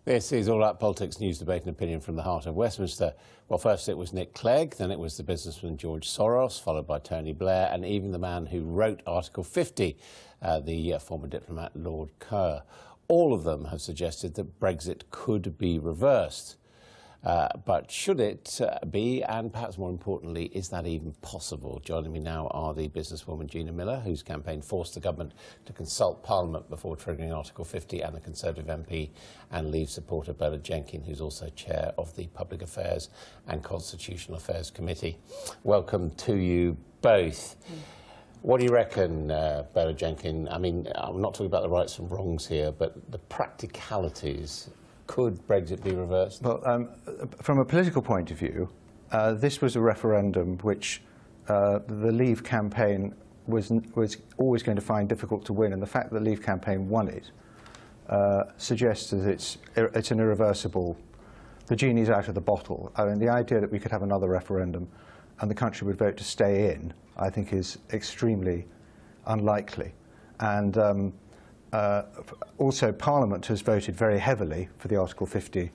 This is All Out Politics, news, debate and opinion from the heart of Westminster. Well, first it was Nick Clegg, then it was the businessman George Soros, followed by Tony Blair, and even the man who wrote Article 50, the former diplomat Lord Kerr. All of them have suggested that Brexit could be reversed. But should it be, and perhaps more importantly, is that even possible? Joining me now are the businesswoman Gina Miller, whose campaign forced the government to consult Parliament before triggering Article 50, and the Conservative MP and Leave supporter Bernard Jenkin, who's also chair of the Public Affairs and Constitutional Affairs Committee. Welcome to you both. What do you reckon, Bernard Jenkin? I mean, I'm not talking about the rights and wrongs here, but the practicalities. Could Brexit be reversed? Well, from a political point of view, this was a referendum which the Leave campaign was always going to find difficult to win, and the fact that the Leave campaign won it suggests that it's an irreversible. The genie's out of the bottle. I mean, the idea that we could have another referendum and the country would vote to stay in, I think, is extremely unlikely. And also, Parliament has voted very heavily for the Article 50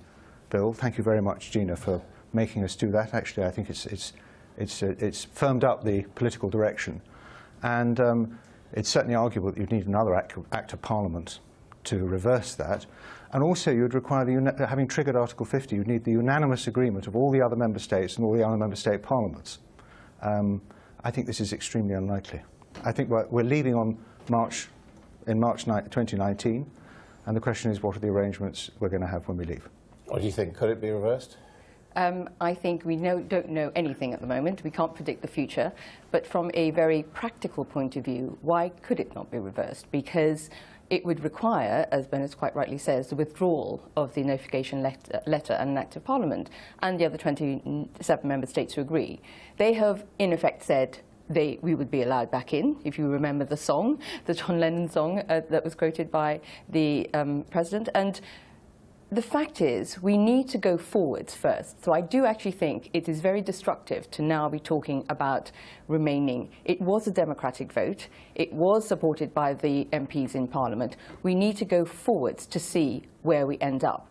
bill. Thank you very much, Gina, for making us do that. Actually, I think it's firmed up the political direction, and it's certainly arguable that you'd need another act of Parliament to reverse that. And also, you'd require having triggered Article 50, you'd need the unanimous agreement of all the other member states and all the other member state parliaments. I think this is extremely unlikely. I think we're leaving on in March 2019, and the question is, what are the arrangements we're going to have when we leave? What do you think? Could it be reversed? I think we don't know anything at the moment. We can't predict the future. But from a very practical point of view, why could it not be reversed? Because it would require, as Bernard quite rightly says, the withdrawal of the notification letter and an act of Parliament, and the other 27 member states who agree. They have, in effect, said we would be allowed back in, if you remember the song, the John Lennon song that was quoted by the President. And the fact is, we need to go forwards first. So I do actually think it is very destructive to now be talking about remaining. It was a democratic vote. It was supported by the MPs in Parliament. We need to go forwards to see where we end up.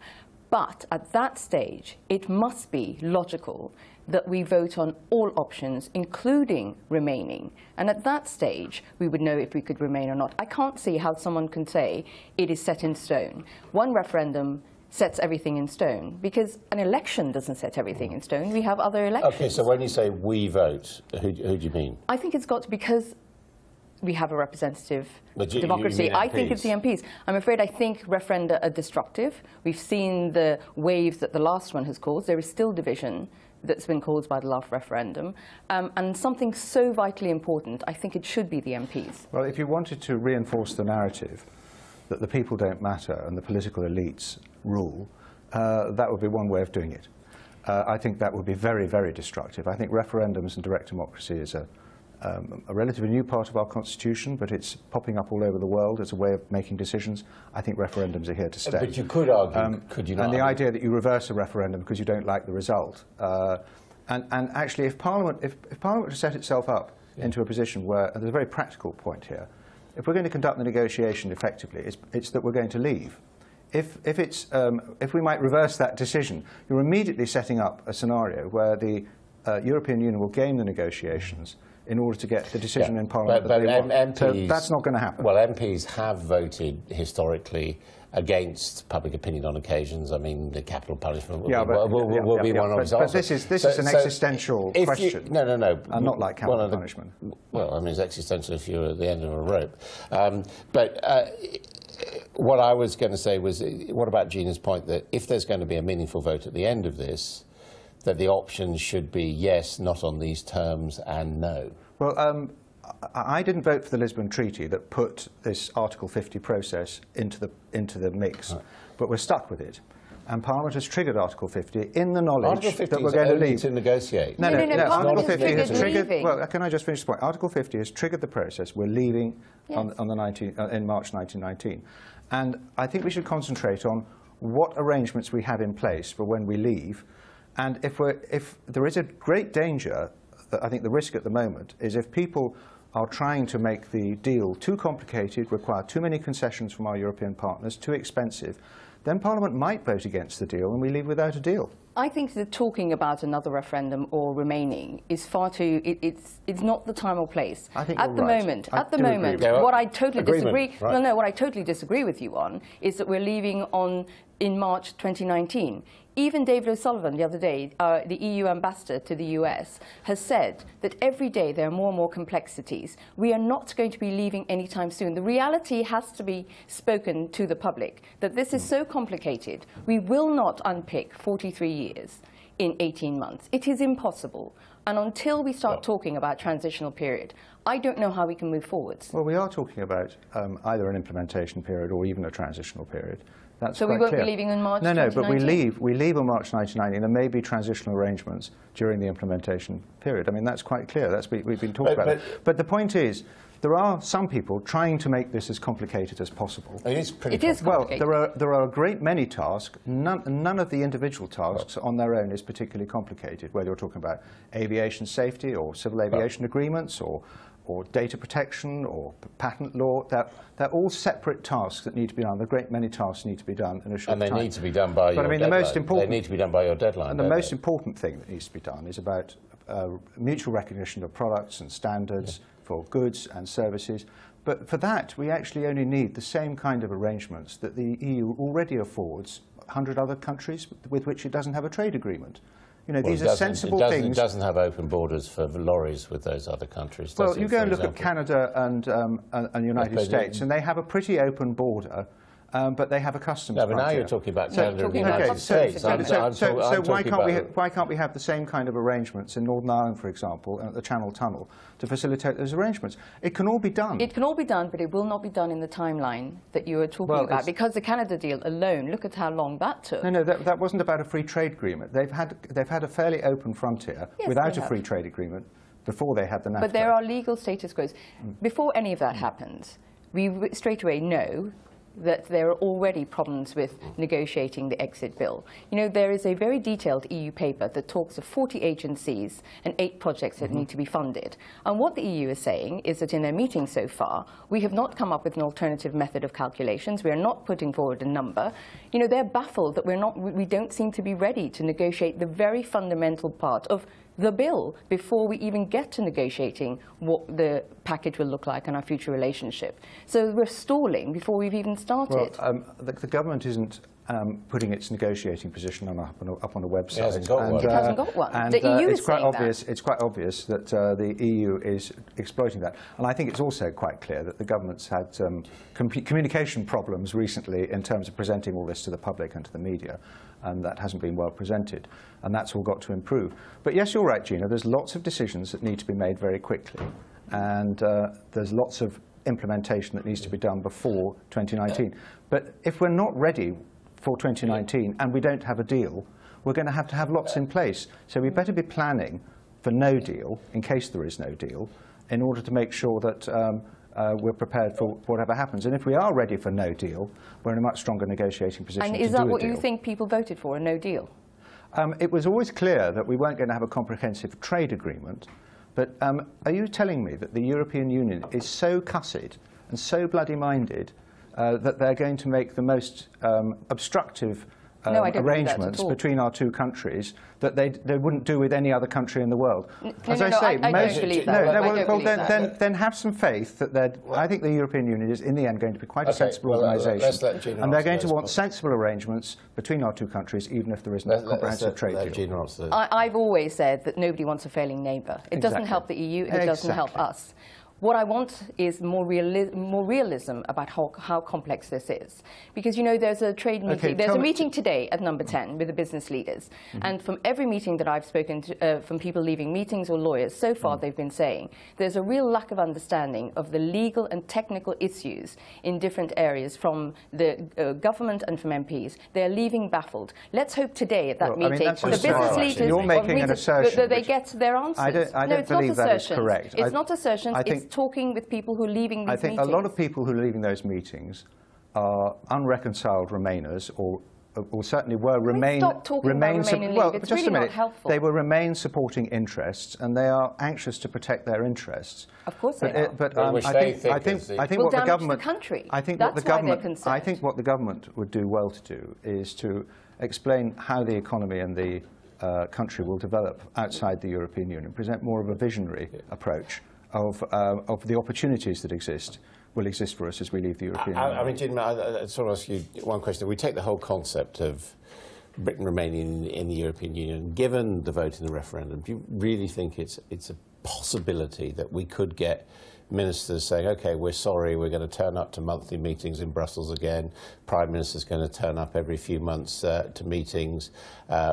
But at that stage, it must be logical that we vote on all options, including remaining. And at that stage, we would know if we could remain or not. I can't see how someone can say it is set in stone. One referendum sets everything in stone, because an election doesn't set everything in stone. We have other elections. OK, so when you say we vote, who do you mean? I think it's got to, because we have a representative democracy. I think it's the MPs. I'm afraid I think referenda are destructive. We've seen the waves that the last one has caused. There is still division that's been caused by the last referendum. And something so vitally important, I think it should be the MPs. Well, if you wanted to reinforce the narrative that the people don't matter and the political elites rule, that would be one way of doing it. I think that would be very, very destructive. I think referendums and direct democracy is a relatively new part of our constitution, but it's popping up all over the world as a way of making decisions. I think referendums are here to stay. But you could argue, could you not? And the idea that you reverse a referendum because you don't like the result. And actually, if Parliament were to set itself up into a position where, and there's a very practical point here, if we're going to conduct the negotiation effectively, it's that we're going to leave. If we might reverse that decision, you're immediately setting up a scenario where the European Union will game the negotiations in order to get the decision in Parliament that they want. MPs, so that's not going to happen. Well, MPs have voted historically against public opinion on occasions. I mean, the capital punishment will be one of those. But this is an existential question. No. And not like capital punishment. Well, I mean, it's existential if you're at the end of a rope. What I was going to say was, what about Gina's point that if there's going to be a meaningful vote at the end of this, that the options should be yes, not on these terms, and no? Well, I didn't vote for the Lisbon Treaty that put this Article 50 process into the mix, but we're stuck with it. And Parliament has triggered Article 50 in the knowledge that we're going to leave. To negotiate. No. Article 50 has triggered. Well, can I just finish the point? Article 50 has triggered the process. We're leaving on the in March 1919, and I think we should concentrate on what arrangements we have in place for when we leave. And if there is a great danger, I think the risk at the moment is if people are trying to make the deal too complicated, require too many concessions from our European partners, too expensive, then Parliament might vote against the deal and we leave without a deal. I think that talking about another referendum or remaining is far too. It's not the time or place. I think at the right. moment, I at the do moment, agree with what I totally disagree. Right. No, what I totally disagree with you on is that we're leaving in March 2019. Even David O'Sullivan the other day, the EU ambassador to the US, has said that every day there are more and more complexities. We are not going to be leaving anytime soon. The reality has to be spoken to the public, that this is so complicated. We will not unpick 43 years in 18 months. It is impossible. And until we start talking about transitional period, I don't know how we can move forwards. Well, we are talking about either an implementation period or even a transitional period. That's so we quite won't clear. be leaving in March No, 2019? but we leave on March 1990. There may be transitional arrangements during the implementation period. I mean, that's quite clear. We've been talking about it. But the point is, there are some people trying to make this as complicated as possible. It is pretty complicated. Well, there are a great many tasks. None of the individual tasks on their own is particularly complicated, whether you're talking about aviation safety or civil aviation agreements or data protection or patent law. They're all separate tasks that need to be done. A great many tasks need to be done in a short time. And they need to be done by your deadline. They need to be done by your deadline. And the most important thing that needs to be done is about mutual recognition of products and standards for goods and services. But for that, we actually only need the same kind of arrangements that the EU already affords 100 other countries with which it doesn't have a trade agreement. You know, these are sensible things. It doesn't have open borders for lorries with those other countries. Well, you go and look at Canada and the United States, and they have a pretty open border, but they have a customs frontier. But now you're talking about Canada and the United States. So why can't we have the same kind of arrangements in Northern Ireland, for example, and at the Channel Tunnel, to facilitate those arrangements? It can all be done. It can all be done, but it will not be done in the timeline that you were talking about, because the Canada deal alone, look at how long that took. No, that wasn't about a free trade agreement. They've had a fairly open frontier without a free trade agreement before they had the NAFTA. But there are legal status quos. Before any of that happens, we straight away know that there are already problems with negotiating the exit bill. You know, there is a very detailed EU paper that talks of 40 agencies and 8 projects that need to be funded. And what the EU is saying is that in their meetings so far, we have not come up with an alternative method of calculations. We are not putting forward a number. You know, they're baffled that we don't seem to be ready to negotiate the very fundamental part of the bill before we even get to negotiating what the package will look like in our future relationship. So we're stalling before we've even started. Well, the government isn't putting its negotiating position up on a website. It hasn't got one. It hasn't got one. And the EU it's is quite saying obvious. that. It's quite obvious that the EU is exploiting that. And I think it's also quite clear that the government's had communication problems recently in terms of presenting all this to the public and to the media. And that hasn't been well presented, and that's all got to improve. But yes, you're right, Gina, there's lots of decisions that need to be made very quickly, and there's lots of implementation that needs to be done before 2019. But if we're not ready for 2019 and we don't have a deal, we're going to have lots in place. So we better be planning for no deal, in case there is no deal, in order to make sure that we're prepared for whatever happens. And if we are ready for no deal, we're in a much stronger negotiating position to do a deal. And is that what you think people voted for, a no deal? It was always clear that we weren't going to have a comprehensive trade agreement. But are you telling me that the European Union is so cussed and so bloody-minded that they're going to make the most obstructive arrangements between our two countries that they wouldn't do with any other country in the world? As I say, I don't believe that. Then have some faith that I think the European Union is in the end going to be quite a sensible organisation, and they're going to want sensible arrangements between our two countries, even if there isn't a comprehensive trade deal. I've always said that nobody wants a failing neighbour. It doesn't help the EU, and it doesn't help us. What I want is more realism about how complex this is. Because, you know, there's a trade meeting. There's a meeting today at number 10 with the business leaders. And from every meeting that I've spoken to, from people leaving meetings or lawyers, so far they've been saying there's a real lack of understanding of the legal and technical issues in different areas from the government and from MPs. They're leaving baffled. Let's hope today at that meeting the business leaders You're making an assertion they get their answers. I don't believe that is correct. It's not assertions. It's talking with people who are leaving these meetings. I think a lot of people who are leaving those meetings are unreconciled Remainers or or certainly were remain stop talking about remain and leave. It's just really a minute. not helpful. They will remain supporting interests, and they are anxious to protect their interests. Of course they are. But Which I they think what the government, I think what the government would do well to do is to explain how the economy and the country will develop outside the European Union, present more of a visionary approach of the opportunities that will exist for us as we leave the European Union. I mean, Jim, I sort of ask you one question. We take the whole concept of Britain remaining in the European Union. Given the vote in the referendum, do you really think it's a possibility that we could get ministers saying, OK, we're sorry, we're going to turn up to monthly meetings in Brussels again, Prime Minister's going to turn up every few months to meetings,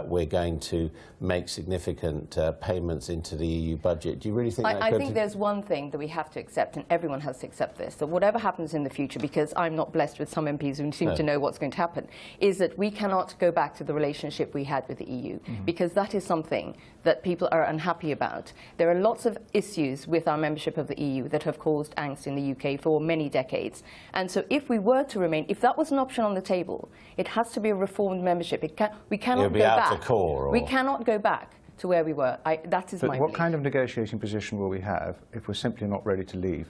we're going to make significant payments into the EU budget. Do you really think that I think there's one thing that we have to accept, and everyone has to accept this, that whatever happens in the future, because I'm not blessed with some MPs who seem to know what's going to happen, is that we cannot go back to the relationship we had with the EU, because that is something that people are unhappy about. There are lots of issues with our membership of the EU that have caused angst in the UK for many decades. And so if we were to remain, if that was an option on the table, it has to be a reformed membership. We cannot go back. We cannot go back to where we were. That is my belief. But what kind of negotiating position will we have if we're simply not ready to leave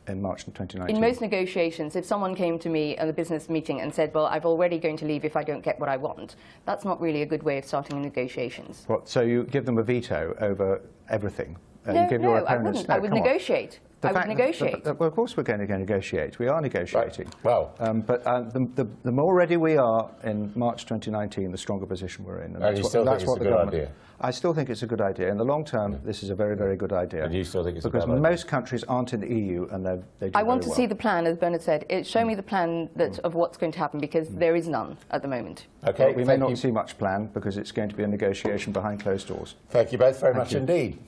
in March 2019? In most negotiations, if someone came to me at a business meeting and said, well, I'm already going to leave if I don't get what I want, that's not really a good way of starting negotiations. What, so you give them a veto over everything? No, I wouldn't. I would negotiate. I would negotiate. Well, of course we're going to negotiate. We are negotiating. Right. Well, but the more ready we are in March 2019, the stronger position we're in. And you still think it's a good idea? I still think it's a good idea. In the long term, this is a very, very good idea. And you still think it's a good idea? Because most countries aren't in the EU, and they do I want to very see the plan, as Bernard said. Show me the plan of what's going to happen, because there is none at the moment. Okay, we may not see much plan, because it's going to be a negotiation behind closed doors. Thank you both very much indeed.